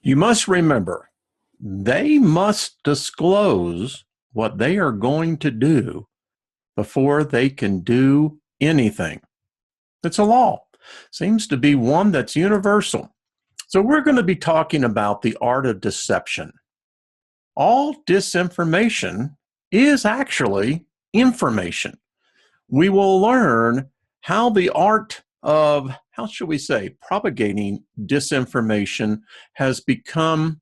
You must remember, they must disclose what they are going to do before they can do anything. It's a law. Seems to be one that's universal. So we're going to be talking about the art of deception. All disinformation is actually information. We will learn how the art of, how should we say, propagating disinformation has become,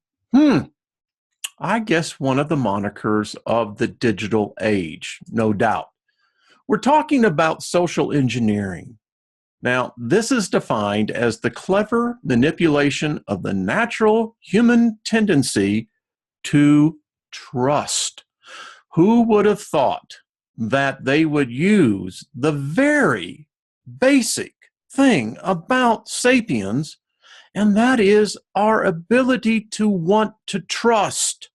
I guess, one of the monikers of the digital age, no doubt. We're talking about social engineering. Now, this is defined as the clever manipulation of the natural human tendency to trust. Who would have thought that they would use the very basic thing about sapiens, and that is our ability to want to trust?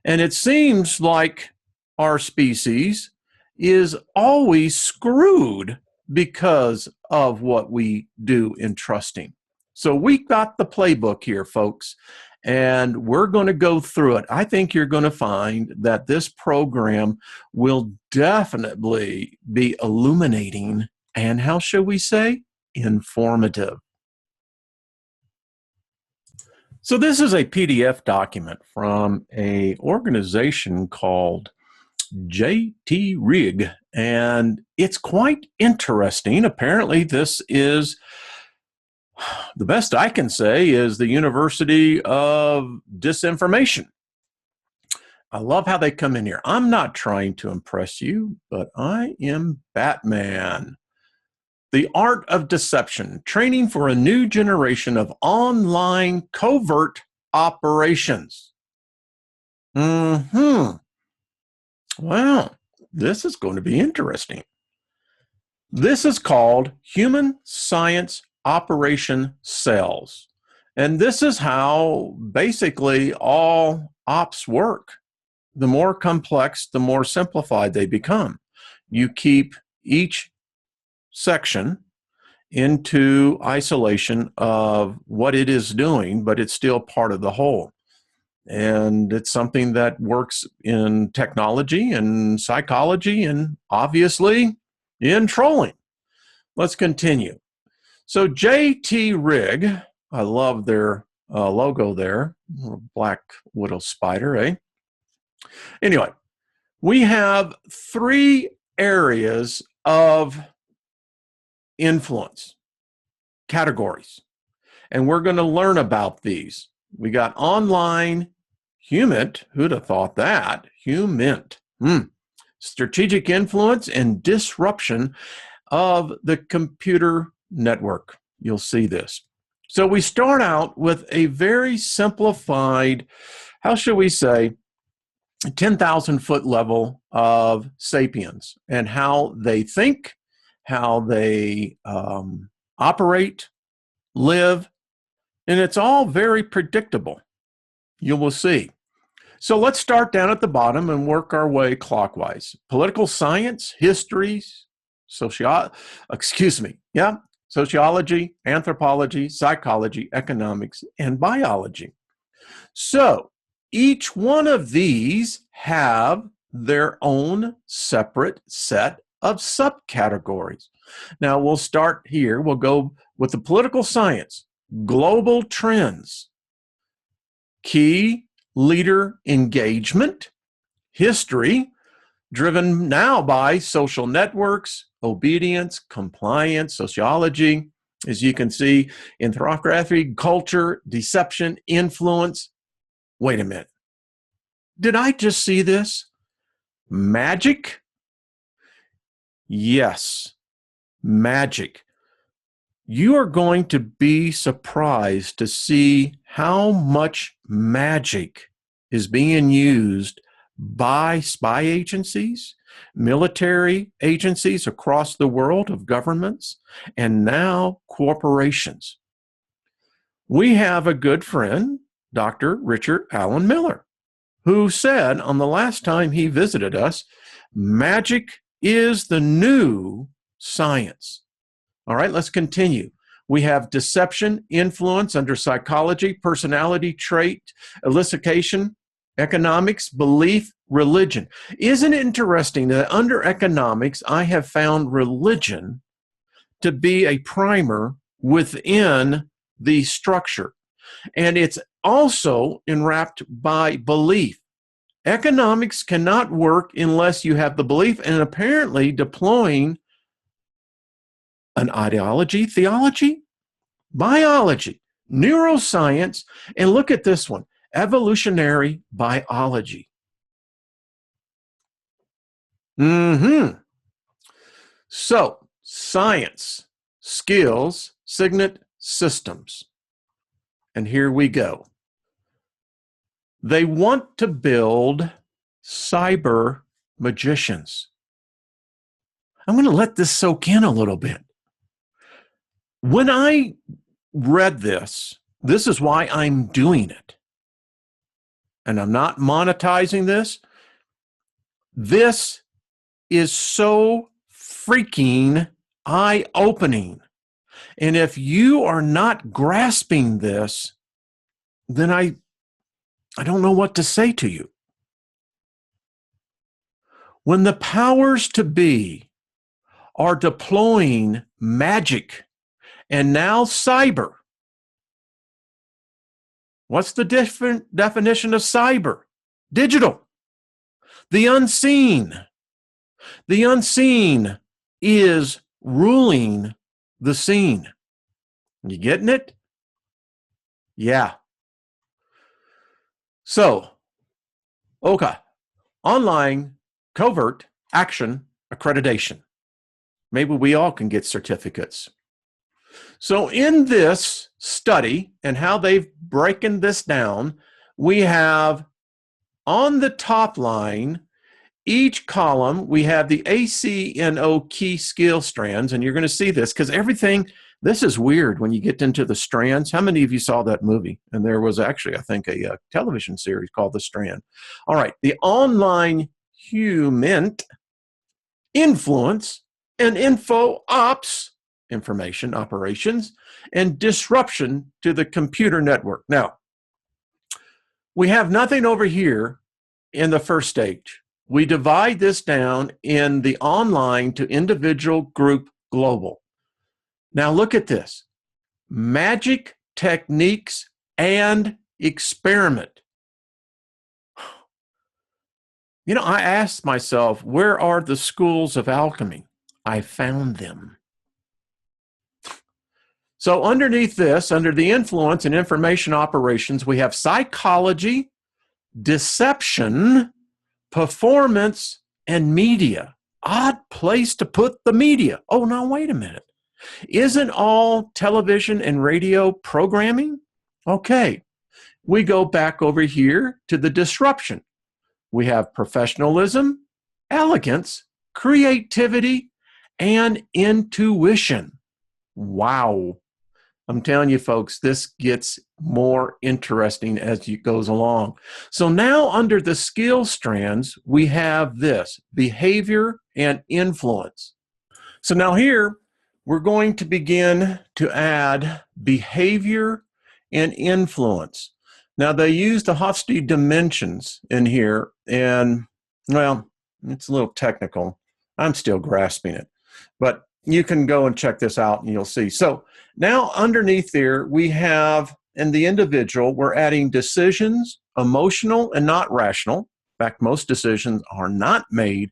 And it seems like our species is always screwed because of what we do in trusting. So we got the playbook here, folks, and we're going to go through it. I think you're going to find that this program will definitely be illuminating and, how shall we say, informative. So this is a PDF document from an organization called J.T. Rigg, and it's quite interesting. Apparently, this is, the best I can say, is the University of Disinformation. I love how they come in here. I'm not trying to impress you, but I am Batman. The Art of Deception, Training for a New Generation of Online Covert Operations. Well, this is going to be interesting. This is called Human Science Operation Cells. And this is how basically all ops work. The more complex, the more simplified they become. You keep each section into isolation of what it is doing, but it's still part of the whole. And it's something that works in technology and psychology and obviously in trolling. Let's continue. So J.T. Rigg, I love their logo there, black widow spider, eh? Anyway, we have three areas of influence, categories, and we're going to learn about these. We got online, human, who'd have thought that? Human. Strategic influence and disruption of the computer network. You'll see this. So we start out with a very simplified, how should we say, 10,000 foot level of sapiens and how they think, how they operate, live, and it's all very predictable. You will see. So let's start down at the bottom and work our way clockwise. Political science, history, sociology, anthropology, psychology, economics, and biology. So each one of these have their own separate set of subcategories. Now we'll start here. We'll go with the political science, global trends, key leader engagement, history, driven now by social networks, obedience, compliance, sociology, as you can see, ethnography, culture, deception, influence. Wait a minute. Did I just see this? Magic? Yes, magic. You are going to be surprised to see how much magic is being used by spy agencies, military agencies across the world of governments, and now corporations. We have a good friend, Dr. Richard Allen Miller, who said on the last time he visited us, magic is the new science. All right, let's continue. We have deception, influence under psychology, personality trait, elicitation, economics, belief, religion. Isn't it interesting that under economics, I have found religion to be a primer within the structure. And it's also enwrapped by belief. Economics cannot work unless you have the belief, and apparently deploying an ideology, theology, biology, neuroscience, and look at this one, evolutionary biology. So, science, skills, signet, systems. And here we go. They want to build cyber magicians. I'm going to let this soak in a little bit. When I read this, this is why I'm doing it. And I'm not monetizing this. This is so freaking eye-opening. And if you are not grasping this, then I don't know what to say to you. When the powers to be are deploying magic and now cyber, what's the different definition of cyber? Digital. The unseen. The unseen is ruling the seen. You getting it? Yeah. So, okay. Online covert action accreditation. Maybe we all can get certificates. So in this study and how they've broken this down, we have on the top line, each column, we have the ACNO key skill strands, and you're going to see this because everything, this is weird when you get into the strands. How many of you saw that movie? And there was actually, I think, a television series called The Strand. All right, the online human influence and info ops, information operations, and disruption to the computer network. Now, we have nothing over here in the first stage. We divide this down in the online to individual, group, global. Now look at this. Magic, techniques, and experiment. You know, I asked myself, where are the schools of alchemy? I found them. So underneath this, under the influence and information operations, we have psychology, deception, performance, and media. Odd place to put the media. Oh, no, wait a minute. Isn't all television and radio programming? Okay, we go back over here to the disruption. We have professionalism, elegance, creativity, and intuition. Wow. I'm telling you, folks, this gets more interesting as it goes along. So now under the skill strands, we have this, behavior and influence. So now here, we're going to begin to add behavior and influence. Now they use the Hofstede dimensions in here, and well, it's a little technical. I'm still grasping it, but you can go and check this out and you'll see. So now underneath there, we have in the individual, we're adding decisions, emotional and not rational. In fact, most decisions are not made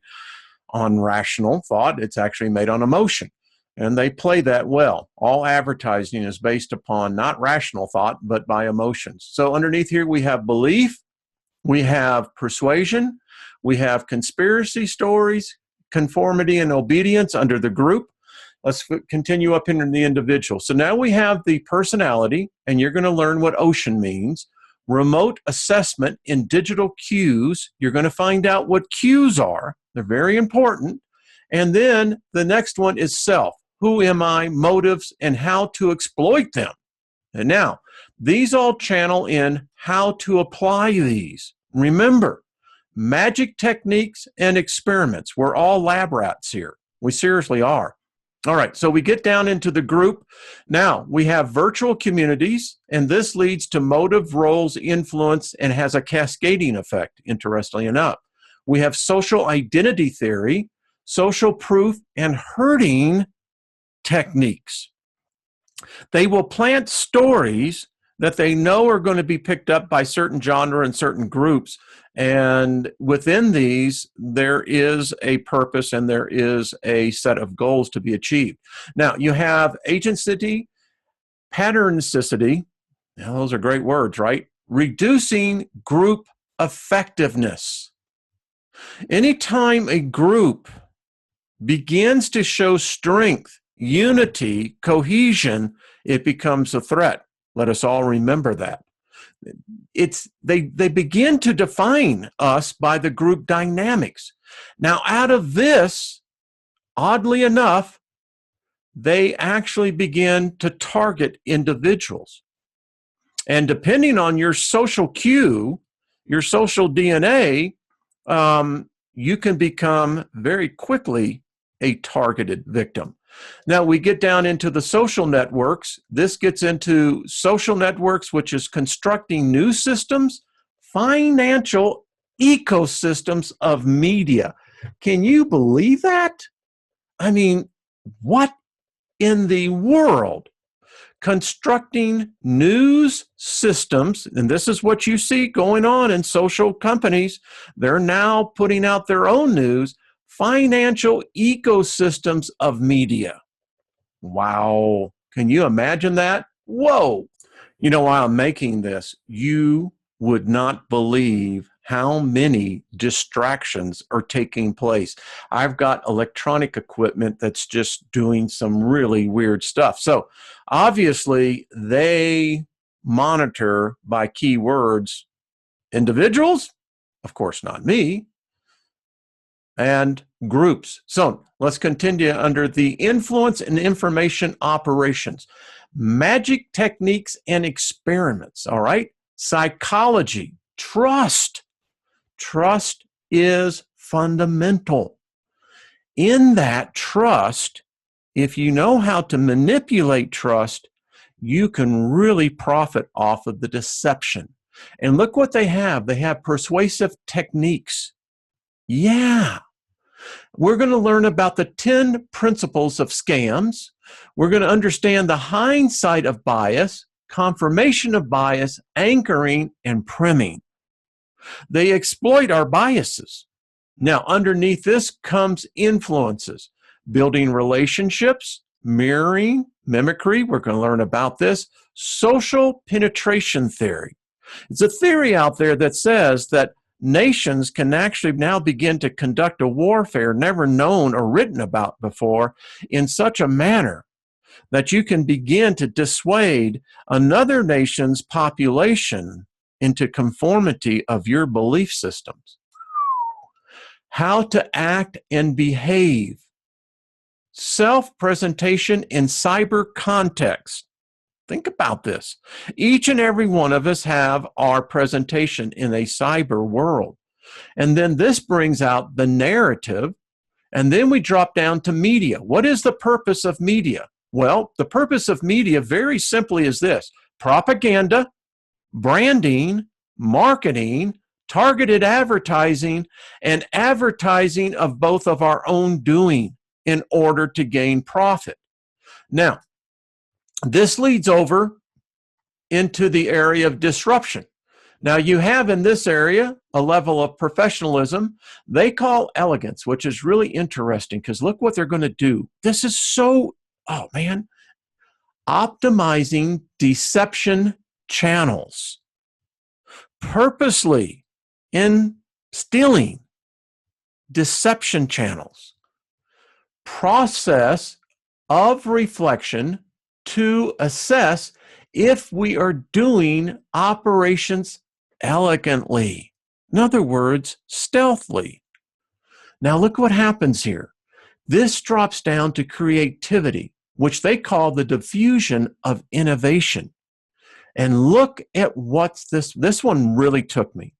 on rational thought. It's actually made on emotion. And they play that well. All advertising is based upon not rational thought, but by emotions. So underneath here, we have belief, we have persuasion, we have conspiracy stories, conformity and obedience under the group. Let's continue up into the individual. So now we have the personality, and you're going to learn what ocean means. Remote assessment in digital cues. You're going to find out what cues are. They're very important. And then the next one is self. Who am I? Motives, and how to exploit them. And now, these all channel in how to apply these. Remember, magic techniques and experiments. We're all lab rats here. We seriously are. All right, so we get down into the group. Now, we have virtual communities, and this leads to motive, roles, influence, and has a cascading effect, interestingly enough. We have social identity theory, social proof, and herding techniques. They will plant stories that they know are going to be picked up by certain genre and certain groups. And within these, there is a purpose and there is a set of goals to be achieved. Now, you have agency, patternicity. Now, those are great words, right? Reducing group effectiveness. Anytime a group begins to show strength, unity, cohesion, it becomes a threat. Let us all remember that. They begin to define us by the group dynamics. Now, out of this, oddly enough, they actually begin to target individuals. And depending on your social cue, your social DNA, you can become very quickly a targeted victim. Now we get down into the social networks. This gets into social networks, which is constructing new systems, financial ecosystems of media. Can you believe that? I mean, what in the world? Constructing news systems, and this is what you see going on in social companies. They're now putting out their own news, financial ecosystems of media. Wow. Can you imagine that? Whoa. You know, while I'm making this, you would not believe how many distractions are taking place. I've got electronic equipment that's just doing some really weird stuff. So obviously, they monitor by keywords individuals, of course, not me, and groups. So let's continue under the influence and information operations, magic techniques and experiments. All right. Psychology, trust. Trust is fundamental. In that trust, if you know how to manipulate trust, you can really profit off of the deception. And look what they have. They have persuasive techniques. Yeah. We're going to learn about the 10 principles of scams. We're going to understand the hindsight of bias, confirmation of bias, anchoring, and priming. They exploit our biases. Now, underneath this comes influences, building relationships, mirroring, mimicry. We're going to learn about this. Social penetration theory. It's a theory out there that says that nations can actually now begin to conduct a warfare never known or written about before in such a manner that you can begin to dissuade another nation's population into conformity of your belief systems. How to act and behave. Self-presentation in cyber context. Think about this. Each and every one of us have our presentation in a cyber world. And then this brings out the narrative. And then we drop down to media. What is the purpose of media? Well, the purpose of media very simply is this: propaganda, branding, marketing, targeted advertising, and advertising of both of our own doing in order to gain profit. Now, this leads over into the area of disruption. Now, you have in this area a level of professionalism they call elegance, which is really interesting because look what they're going to do. This is so, oh man, optimizing deception channels, purposely instilling deception channels, process of reflection to assess if we are doing operations elegantly. In other words, stealthily. Now look what happens here. This drops down to creativity, which they call the diffusion of innovation. And look at what's this one really took me.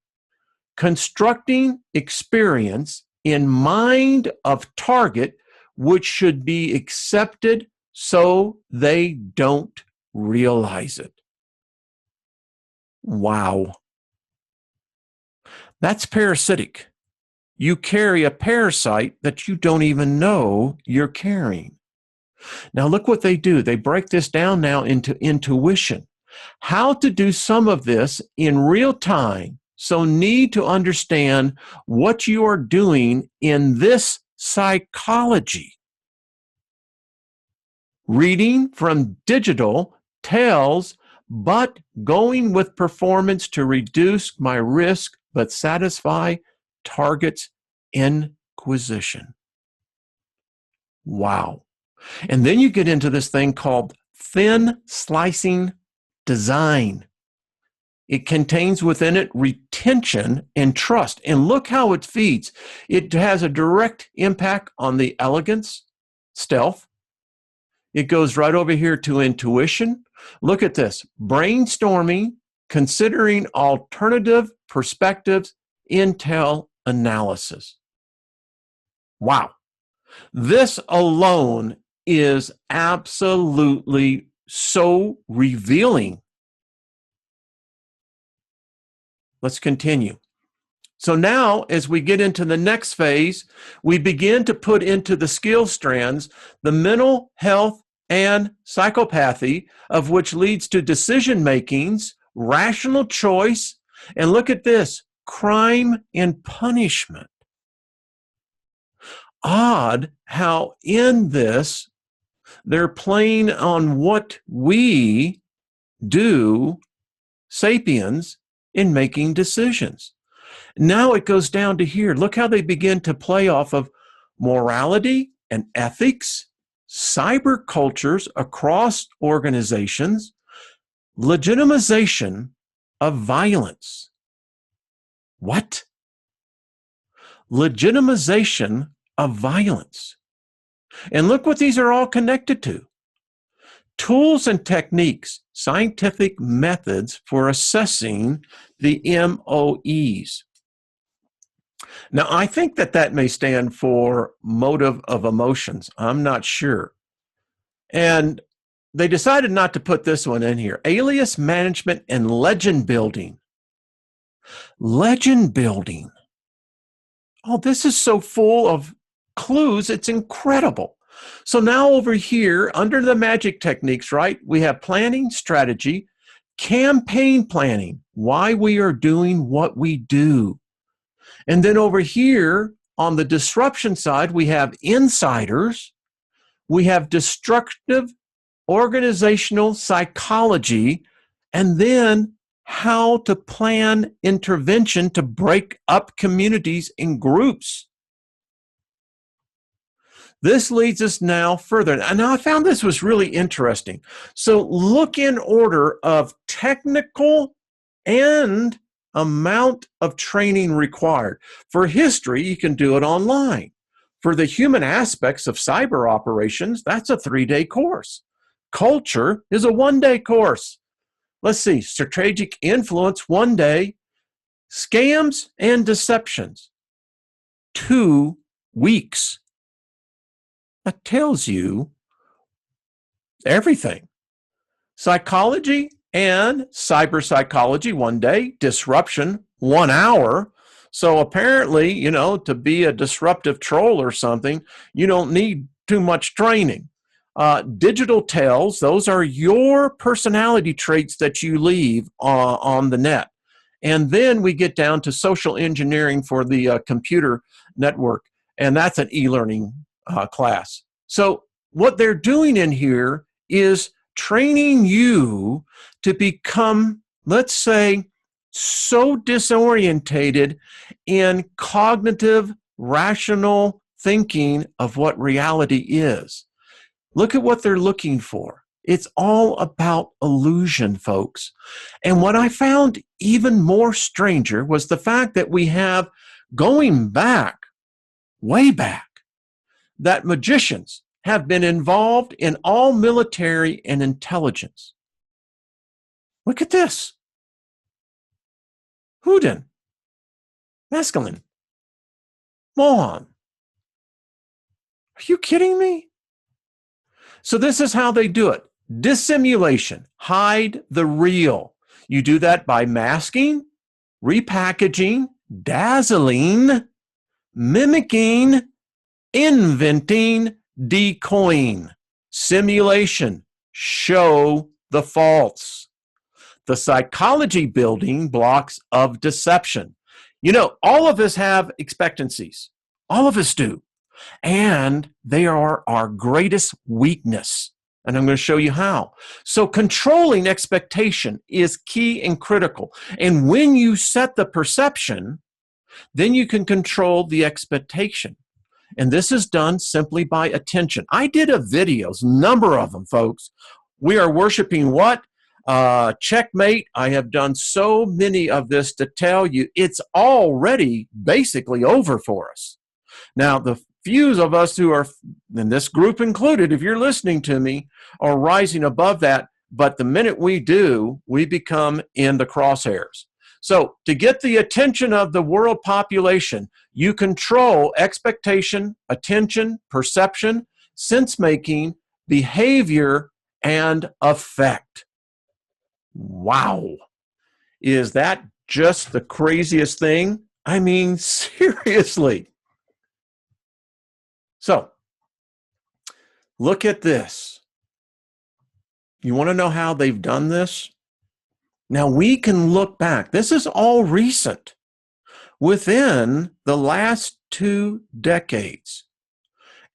Constructing experience in mind of target which should be accepted so they don't realize it. Wow. That's parasitic. You carry a parasite that you don't even know you're carrying. Now, look what they do. They break this down now into intuition. How to do some of this in real time. So, need to understand what you are doing in this psychology. Reading from digital tells, but going with performance to reduce my risk but satisfy targets inquisition. Wow. And then you get into this thing called thin slicing design. It contains within it retention and trust. And look how it feeds. It has a direct impact on the elegance, stealth. It goes right over here to intuition. Look at this, brainstorming, considering alternative perspectives, intel analysis. Wow. This alone is absolutely so revealing. Let's continue. So now, as we get into the next phase, we begin to put into the skill strands the mental health and psychopathy, of which leads to decision makings, rational choice, and look at this, crime and punishment. Odd how in this they're playing on what we do, sapiens, in making decisions. Now it goes down to here. Look how they begin to play off of morality and ethics, cyber cultures across organizations, legitimization of violence. What? Legitimization of violence. And look what these are all connected to. Tools and techniques, scientific methods for assessing the MOEs. Now, I think that may stand for motive of emotions. I'm not sure. And they decided not to put this one in here. Alias management and legend building. Legend building. Oh, this is so full of clues. It's incredible. So now over here, under the magic techniques, right, we have planning, strategy, campaign planning, why we are doing what we do. And then over here on the disruption side, we have insiders, we have destructive organizational psychology, and then how to plan intervention to break up communities in groups. This leads us now further. And now I found this was really interesting. So look in order of technical and amount of training required. For history, you can do it online. For the human aspects of cyber operations, that's a 3-day course. Culture is a 1-day course. Let's see, strategic influence, 1 day. Scams and deceptions, 2 weeks. That tells you everything. Psychology and cyber psychology, 1 day. Disruption, 1 hour. So apparently, to be a disruptive troll or something, you don't need too much training. Digital tells, those are your personality traits that you leave on the net. And then we get down to social engineering for the computer network, and that's an e-learning class. So what they're doing in here is training you to become, let's say, so disorientated in cognitive, rational thinking of what reality is. Look at what they're looking for. It's all about illusion, folks. And what I found even more stranger was the fact that we have, going back, way back, that magicians have been involved in all military and intelligence. Look at this. Houdin, Mescaline, Mohan. Are Are you kidding me? So this is how they do it. Dissimulation, hide the real. You do that by masking, repackaging, dazzling, mimicking, inventing, decoying. Simulation, show the false. The psychology building blocks of deception. You know, all of us have expectancies. All of us do. And they are our greatest weakness. And I'm going to show you how. So controlling expectation is key and critical. And when you set the perception, then you can control the expectation. And this is done simply by attention. I did a videos, number of them, folks. We are worshiping what? Checkmate. I have done so many of this to tell you it's already basically over for us. Now, the few of us who are, and this group included, if you're listening to me, are rising above that. But the minute we do, we become in the crosshairs. So to get the attention of the world population, you control expectation, attention, perception, sense-making, behavior, and affect. Wow. Is that just the craziest thing? I mean, seriously. So, look at this. You want to know how they've done this? Now, we can look back. This is all recent. Within the last 2 decades.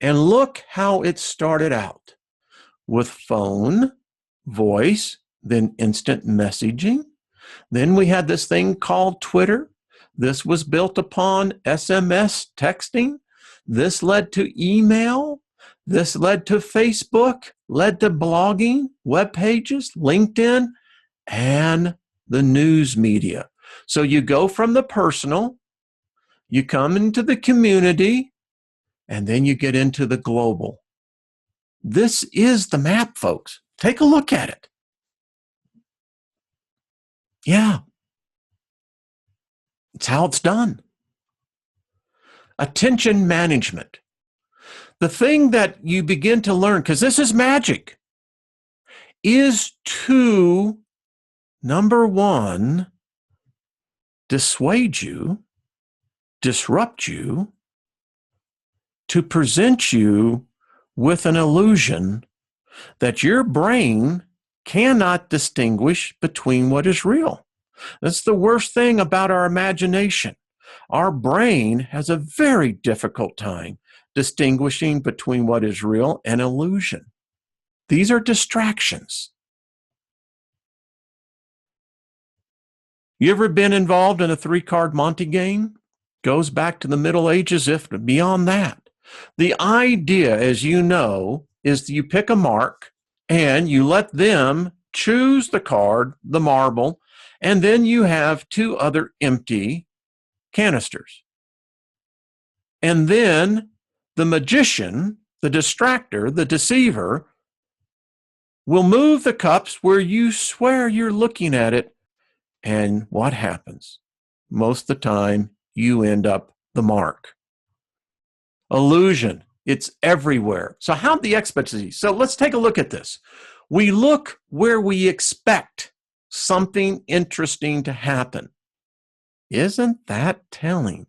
And look how it started out. With phone, voice, then instant messaging. Then we had this thing called Twitter. This was built upon SMS texting. This led to email. This led to Facebook, led to blogging, web pages, LinkedIn, and the news media. So you go from the personal, you come into the community, and then you get into the global. This is the map, folks. Take a look at it. Yeah. It's how it's done. Attention management. The thing that you begin to learn, because this is magic, is to, number one, dissuade you, disrupt you, to present you with an illusion that your brain cannot distinguish between what is real. That's the worst thing about our imagination. Our brain has a very difficult time distinguishing between what is real and illusion. These are distractions. You ever been involved in a 3-card Monte game? Goes back to the Middle Ages, if beyond that. The idea, as you know, is that you pick a mark and you let them choose the card, the marble, and then you have 2 other empty canisters. And then the magician, the distractor, the deceiver, will move the cups where you swear you're looking at it. And what happens? Most of the time, you end up the mark. Illusion. It's everywhere. So how the expectancy? So let's take a look at this. We look where we expect something interesting to happen. Isn't that telling?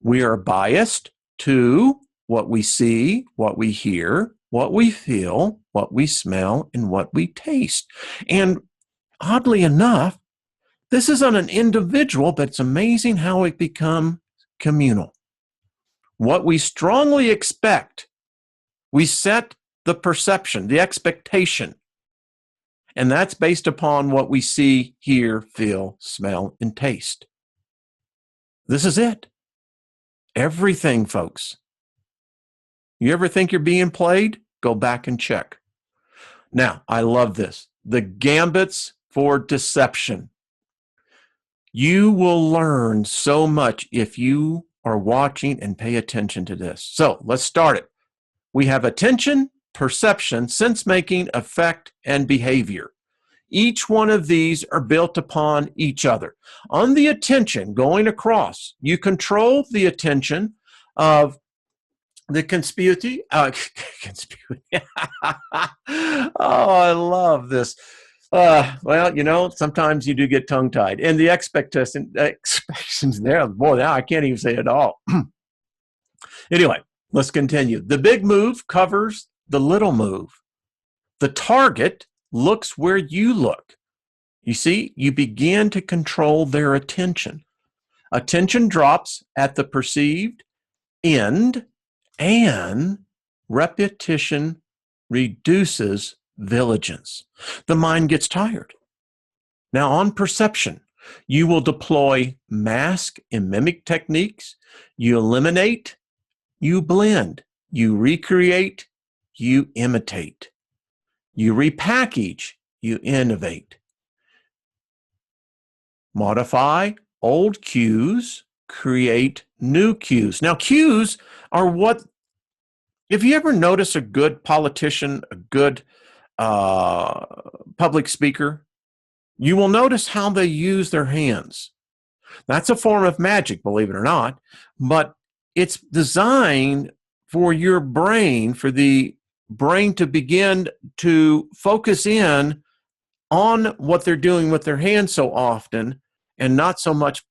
We are biased to what we see, what we hear, what we feel, what we smell, and what we taste. And oddly enough, this is on an individual, but it's amazing how it becomes communal. What we strongly expect, we set the perception, the expectation, and that's based upon what we see, hear, feel, smell, and taste. This is it. Everything, folks. You ever think you're being played? Go back and check. Now, I love this. The gambits for deception. You will learn so much if you are watching and pay attention to this. So let's start it. We have attention, perception, sense-making, affect, and behavior. Each one of these are built upon each other. On the attention, going across, you control the attention of The conspiracy, oh, I love this. Well, sometimes you do get tongue tied, and the expectations there, boy, now I can't even say it all. Anyway, let's continue. The big move covers the little move. The target looks where you look. You see, you begin to control their attention. Attention drops at the perceived end, and repetition reduces vigilance. The mind gets tired. Now, on perception, you will deploy mask and mimic techniques. You eliminate, you blend, you recreate, you imitate, you repackage, you innovate. Modify old cues, create new cues. Now, cues are what, if you ever notice a good politician, a good public speaker, you will notice how they use their hands. That's a form of magic, believe it or not, but it's designed for your brain, for the brain to begin to focus in on what they're doing with their hands so often, and not so much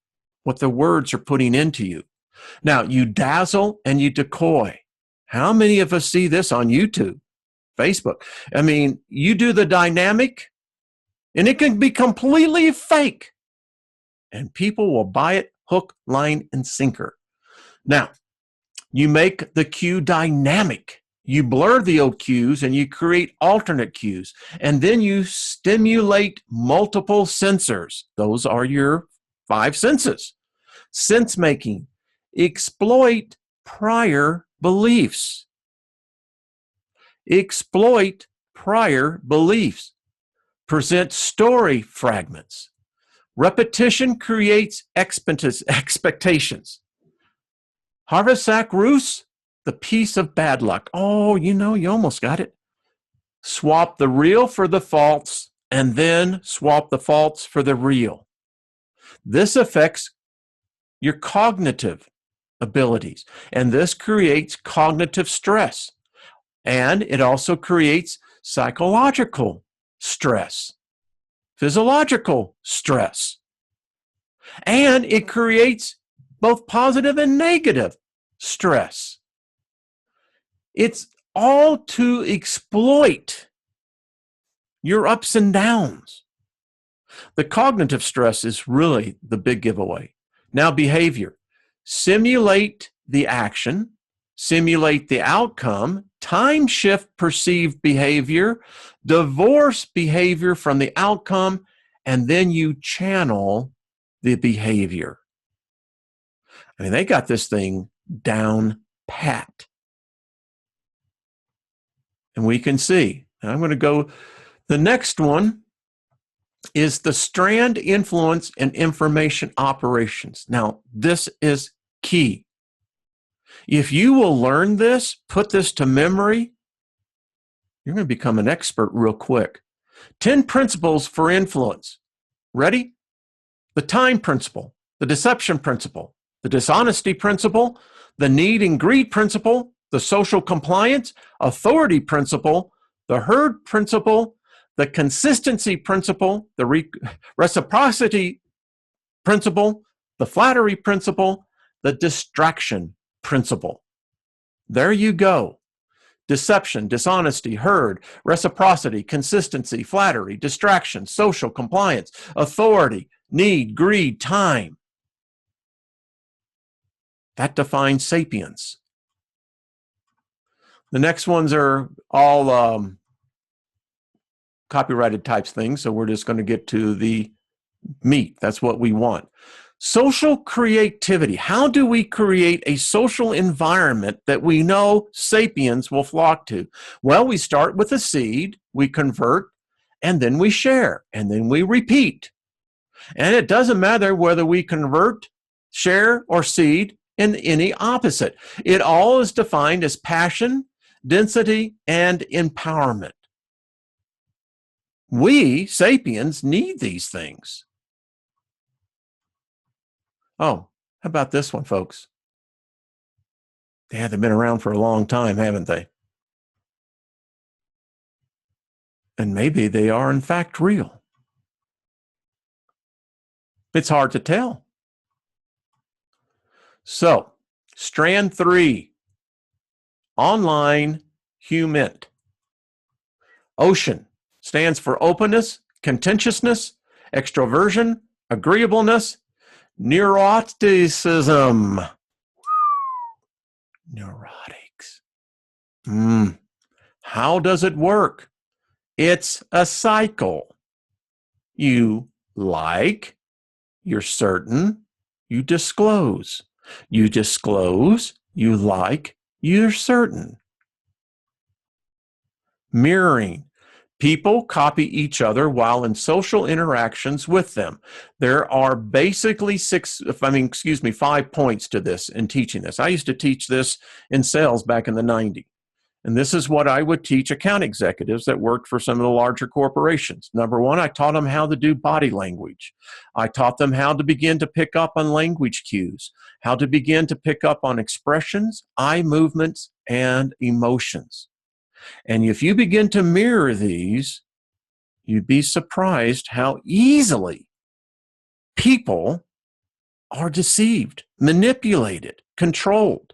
what the words are putting into you. Now, you dazzle and you decoy. How many of us see this on YouTube, Facebook? I mean, you do the dynamic, and it can be completely fake, and people will buy it hook, line, and sinker. Now, you make the cue dynamic. You blur the old cues and you create alternate cues, and then you stimulate multiple sensors. Those are your 5 senses. Sense making. Exploit prior beliefs. Exploit prior beliefs. Present story fragments. Repetition creates expectations. Harvasak Rus, the piece of bad luck. Oh, you almost got it. Swap the real for the false, and then swap the false for the real. This affects your cognitive abilities, and this creates cognitive stress. And it also creates psychological stress, physiological stress, and it creates both positive and negative stress. It's all to exploit your ups and downs. The cognitive stress is really the big giveaway. Now, behavior. Simulate the action, simulate the outcome, time shift perceived behavior, divorce behavior from the outcome, and then you channel the behavior. I mean, they got this thing down pat. And we can see. Now I'm going to go, the next one is the strand influence and information operations. Now, this is key. If you will learn this, put this to memory, you're going to become an expert real quick. 10 principles for influence. Ready? The time principle, the deception principle, the dishonesty principle, the need and greed principle, the social compliance, authority principle, the herd principle, the consistency principle, the reciprocity principle, the flattery principle, the distraction principle. There you go. Deception, dishonesty, herd, reciprocity, consistency, flattery, distraction, social compliance, authority, need, greed, time. That defines sapiens. The next ones are all copyrighted types things, so we're just going to get to the meat. That's what we want. Social creativity. How do we create a social environment that we know sapiens will flock to? Well, we start with a seed, we convert, and then we share, and then we repeat. And it doesn't matter whether we convert, share, or seed in any opposite. It all is defined as passion, density, and empowerment. We, sapiens, need these things. Oh, how about this one, folks? Yeah, they've been around for a long time, haven't they? And maybe they are, in fact, real. It's hard to tell. So, strand 3, online humint. Ocean stands for openness, contentiousness, extroversion, agreeableness, neuroticism. Neurotics. How does it work? It's a cycle. You like, you're certain, you disclose. You disclose, you like, you're certain. Mirroring. People copy each other while in social interactions with them. There are basically 5 points to this in teaching this. I used to teach this in sales back in the 90s. And this is what I would teach account executives that worked for some of the larger corporations. Number one, I taught them how to do body language. I taught them how to begin to pick up on language cues, how to begin to pick up on expressions, eye movements, and emotions. And if you begin to mirror these, you'd be surprised how easily people are deceived, manipulated, controlled.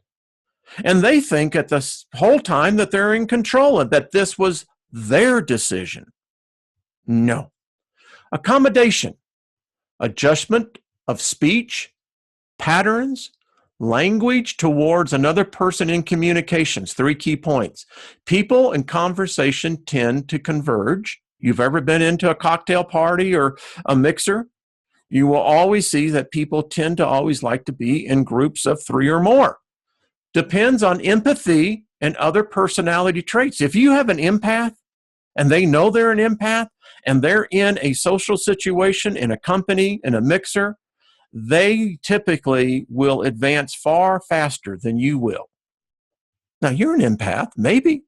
And they think at the whole time that they're in control and that this was their decision. No. Accommodation, adjustment of speech, patterns, language towards another person in communications. 3 key points. People in conversation tend to converge. You've ever been into a cocktail party or a mixer? You will always see that people tend to always like to be in groups of 3 or more. Depends on empathy and other personality traits. If you have an empath and they know they're an empath and they're in a social situation, in a company, in a mixer, they typically will advance far faster than you will. Now, you're an empath, maybe.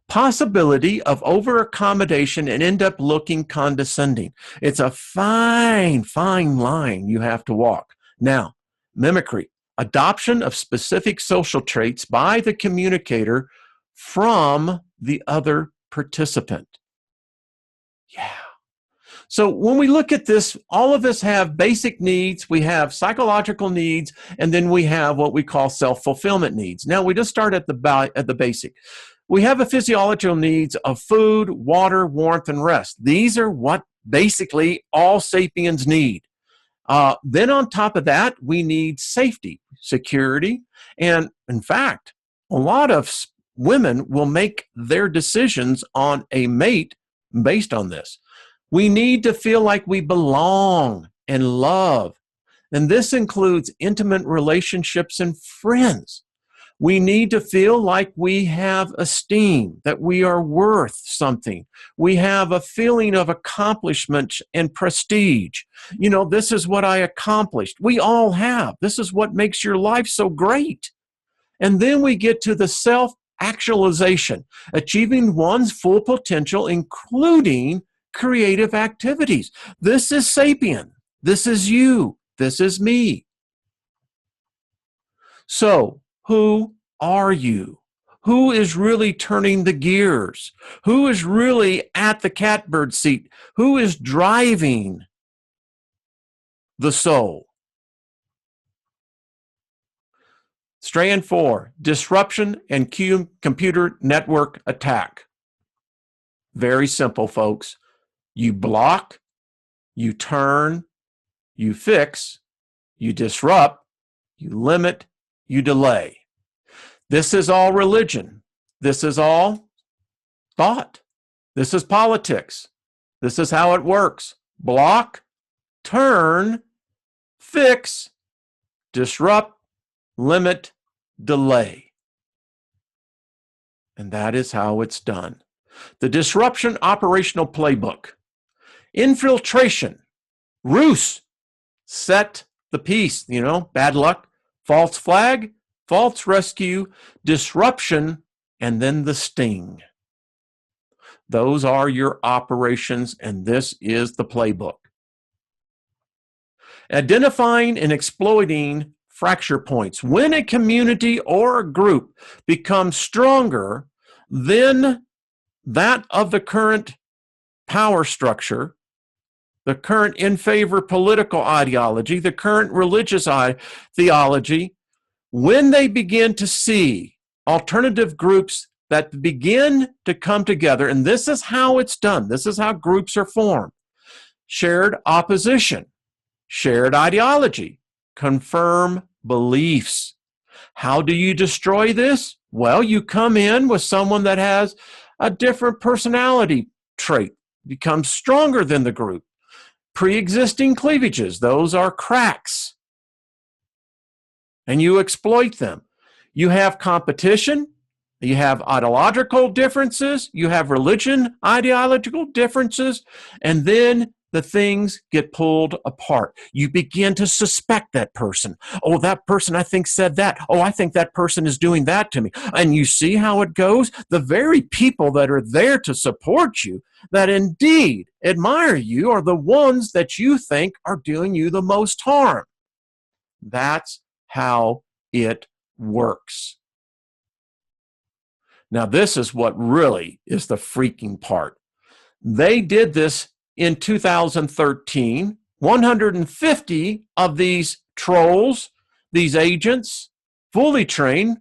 Possibility of over accommodation and end up looking condescending. It's a fine, fine line you have to walk. Now, mimicry, adoption of specific social traits by the communicator from the other participant. Yeah. So when we look at this, all of us have basic needs, we have psychological needs, and then we have what we call self-fulfillment needs. Now, we just start at the basic. We have a physiological needs of food, water, warmth, and rest. These are what basically all sapiens need. Then on top of that, we need safety, security, and in fact, a lot of women will make their decisions on a mate based on this. We need to feel like we belong and love, and this includes intimate relationships and friends. We need to feel like we have esteem, that we are worth something. We have a feeling of accomplishment and prestige. You know, this is what I accomplished. We all have. This is what makes your life so great. And then we get to the self-actualization, achieving one's full potential, including creative activities. This is sapien. This is you. This is me. So, who are you? Who is really turning the gears? Who is really at the catbird seat? Who is driving the soul? Strand 4, disruption and computer network attack. Very simple, folks. You block, you turn, you fix, you disrupt, you limit, you delay. This is all religion. This is all thought. This is politics. This is how it works. Block, turn, fix, disrupt, limit, delay. And that is how it's done. The disruption operational playbook. Infiltration, ruse, set the piece, bad luck, false flag, false rescue, disruption, and then the sting. Those are your operations, and this is the playbook. Identifying and exploiting fracture points. When a community or a group becomes stronger than that of the current power structure, the current in favor political ideology, the current religious theology, when they begin to see alternative groups that begin to come together, and this is how it's done, this is how groups are formed: shared opposition, shared ideology, confirm beliefs. How do you destroy this? Well, you come in with someone that has a different personality trait, becomes stronger than the group. Pre-existing cleavages, those are cracks, and you exploit them. You have competition, you have ideological differences, you have religion ideological differences, and then the things get pulled apart. You begin to suspect that person. Oh, that person I think said that. Oh, I think that person is doing that to me. And you see how it goes? The very people that are there to support you, that indeed admire you, are the ones that you think are doing you the most harm. That's how it works. Now, this is what really is the freaking part. They did this in 2013. 150 of these trolls, these agents, fully trained.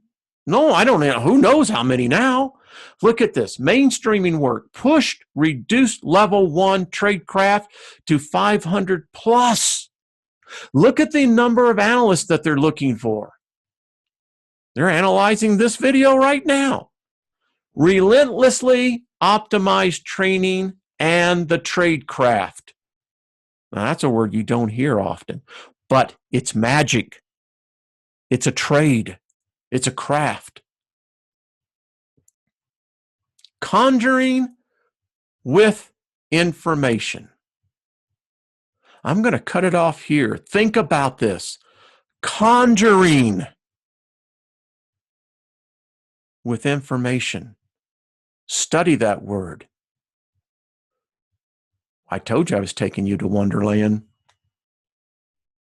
No, I don't know. Who knows how many now? Look at this. Mainstreaming work pushed reduced level 1 tradecraft to 500 plus. Look at the number of analysts that they're looking for. They're analyzing this video right now. Relentlessly optimized training and the tradecraft. Now, that's a word you don't hear often, but it's magic. It's a trade. It's a craft. Conjuring with information. I'm going to cut it off here. Think about this. Conjuring with information. Study that word. I told you I was taking you to Wonderland.